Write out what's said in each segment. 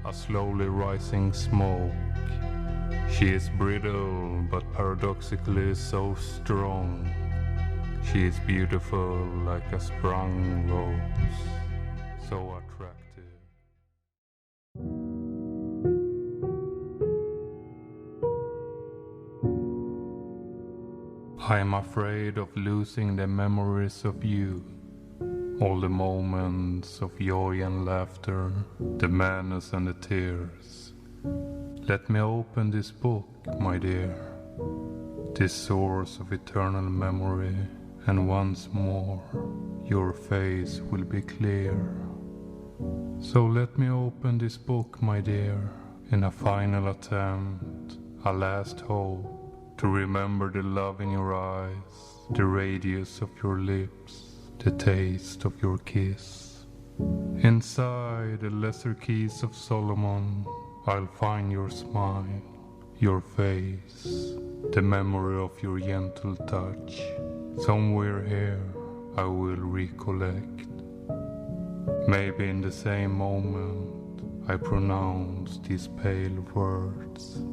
a slowly rising smoke. She is brittle, but paradoxically so strong. She is beautiful like a sprung rose, so attractive. I am afraid of losing the memories of you, all the moments of joy and laughter, the madness and the tears. Let me open this book, my dear, this source of eternal memory, and once more your face will be clear. So let me open this book, my dear, in a final attempt, a last hope, to remember the love in your eyes, the radius of your lips, the taste of your kiss. Inside the lesser keys of Solomon, I'll find your smile, your face, the memory of your gentle touch. Somewhere here I will recollect. Maybe in the same moment I pronounce these pale words.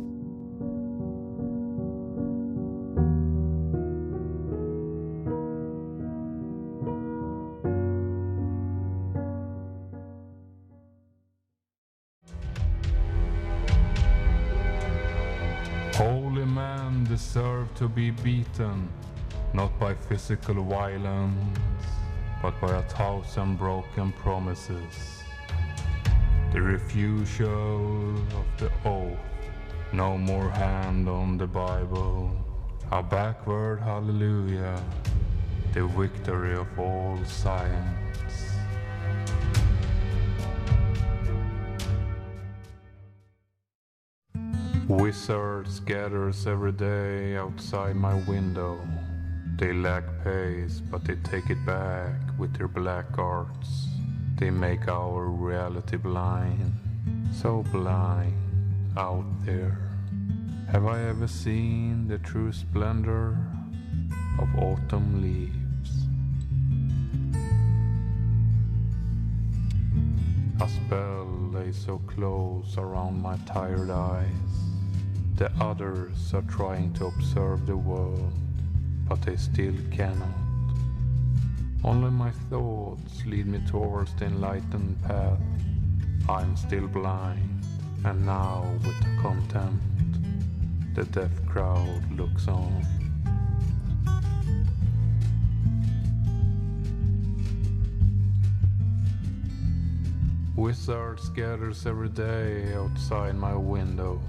Holy men deserve to be beaten, not by physical violence, but by 1,000 broken promises. The refusal of the oath, no more hand on the Bible, a backward hallelujah, the victory of all science. Wizards gathers every day outside my window. They lack pace, but they take it back with their black arts. They make our reality blind, so blind out there. Have I ever seen the true splendor of autumn leaves? A spell lay so close around my tired eyes. The others are trying to observe the world, but they still cannot. Only my thoughts lead me towards the enlightened path. I'm still blind, and now with contempt, the deaf crowd looks on. Wizards gathers every day outside my window.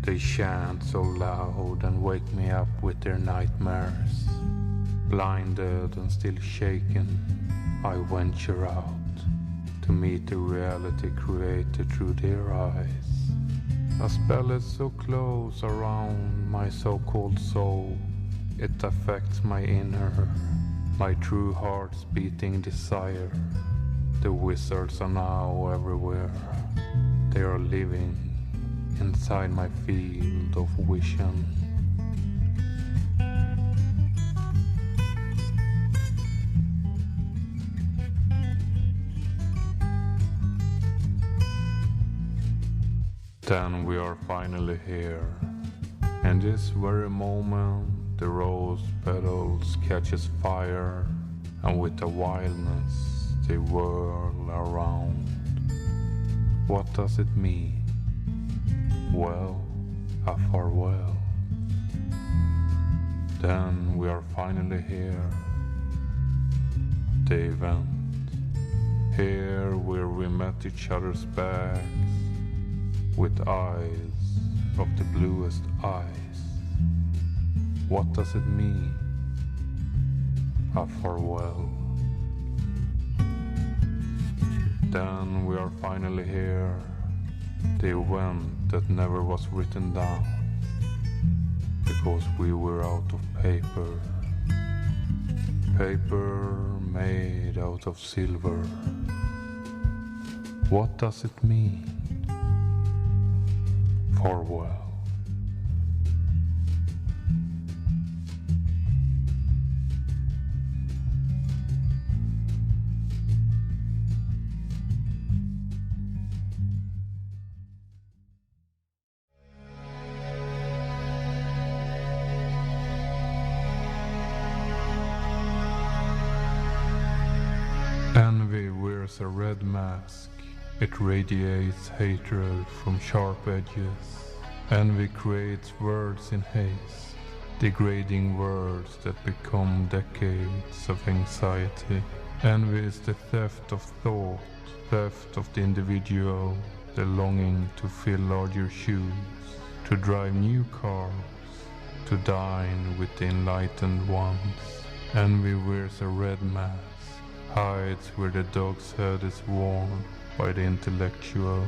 They chant so loud and wake me up with their nightmares. Blinded and still shaken, I venture out to meet the reality created through their eyes. A spell is so close around my so-called soul. It affects my inner, my true heart's beating desire. The wizards are now everywhere. They are living inside my field of vision. Then we are finally here. In this very moment, the rose petals catches fire, and with a wildness they whirl around. What does it mean? Well, a farewell. Then we are finally here. The event. Here where we met each other's backs, with eyes of the bluest eyes. What does it mean? A farewell. Then we are finally here. The event that never was written down, because we were out of paper. Paper made out of silver. What does it mean? Farewell. wears a red mask. It radiates hatred from sharp edges. Envy creates words in haste, degrading words that become decades of anxiety. Envy is the theft of thought, theft of the individual, the longing to fill larger shoes, to drive new cars, to dine with the enlightened ones. Envy wears a red mask, hides where the dog's head is worn by the intellectual.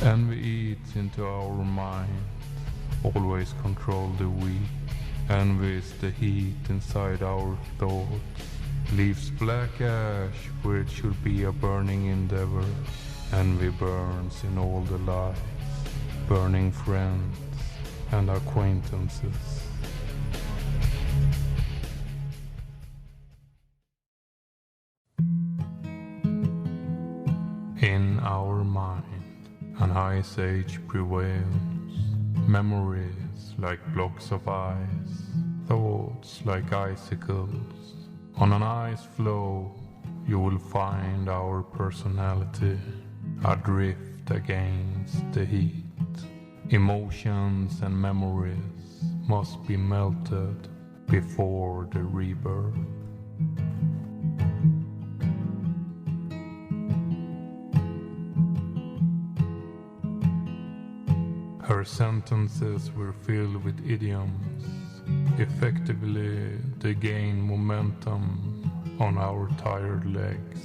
Envy eats into our mind, always control the weak. Envy is the heat inside our thoughts, leaves black ash where it should be a burning endeavor. Envy burns in all the lives, burning friends and acquaintances. In our mind, an ice age prevails, memories like blocks of ice, thoughts like icicles. On an ice floe, you will find our personality, adrift against the heat. Emotions and memories must be melted before the rebirth. Her sentences were filled with idioms. Effectively, they gain momentum on our tired legs.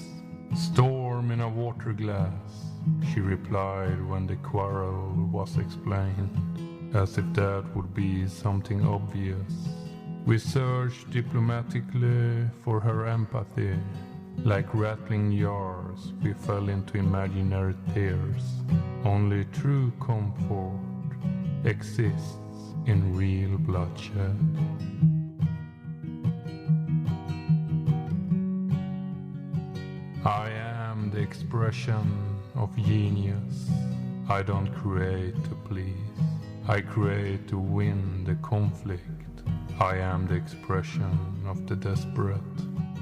Storm in a water glass, she replied when the quarrel was explained, as if that would be something obvious. We searched diplomatically for her empathy. Like rattling jars, we fell into imaginary tears. Only true comfort exists in real bloodshed. I am the expression of genius. I don't create to please. I create to win the conflict. I am the expression of the desperate.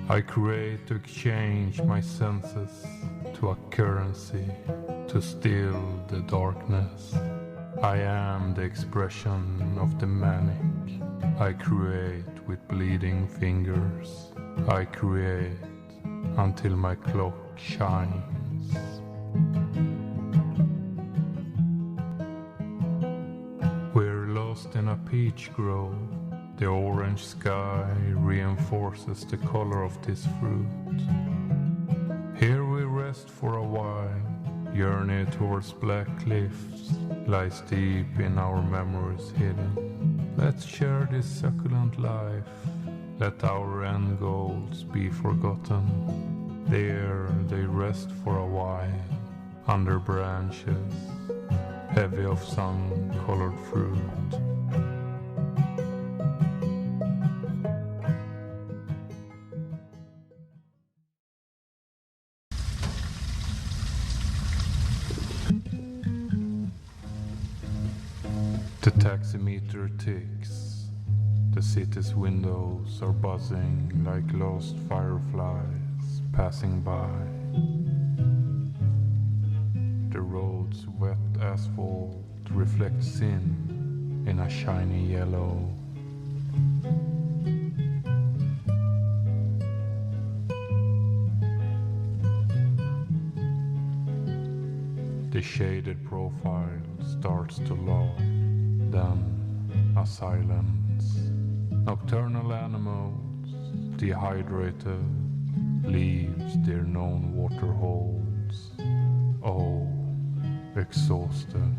I create to exchange my senses to a currency, to still the darkness. I am the expression of the manic. I create with bleeding fingers. I create until my clock shines. We're lost in a peach grove. The orange sky reinforces the color of this fruit. Here we rest for a while. Journey towards black cliffs lies deep in our memories hidden. Let's share this succulent life. Let our end goals be forgotten. There they rest for a while, under branches, heavy of sun-colored fruit. The taximeter ticks. The city's windows are buzzing like lost fireflies passing by. The road's wet asphalt reflects sin in a shiny yellow. The shaded profile starts to laugh. Then a silence. Nocturnal animals, dehydrated, leaves their known water holes. Oh, exhausted.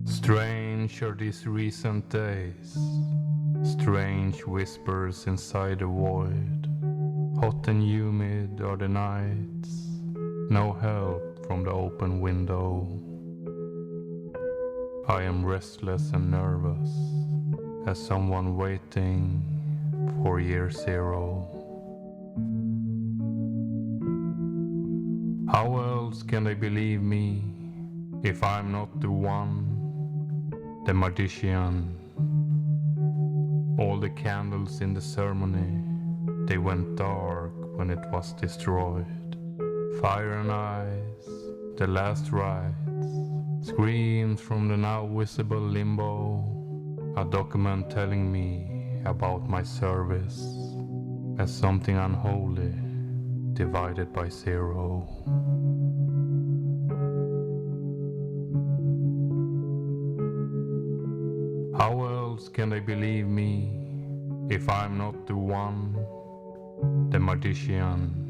Strange are these recent days, strange whispers inside the void. Hot and humid are the nights, no help from the open window. I am restless and nervous, as someone waiting for year zero. How else can they believe me if I'm not the one, the magician? All the candles in the ceremony, they went dark when it was destroyed. Fire and ice, the last rites, screams from the now visible limbo, a document telling me about my service as something unholy divided by zero. How else can they believe me if I'm not the one, the magician?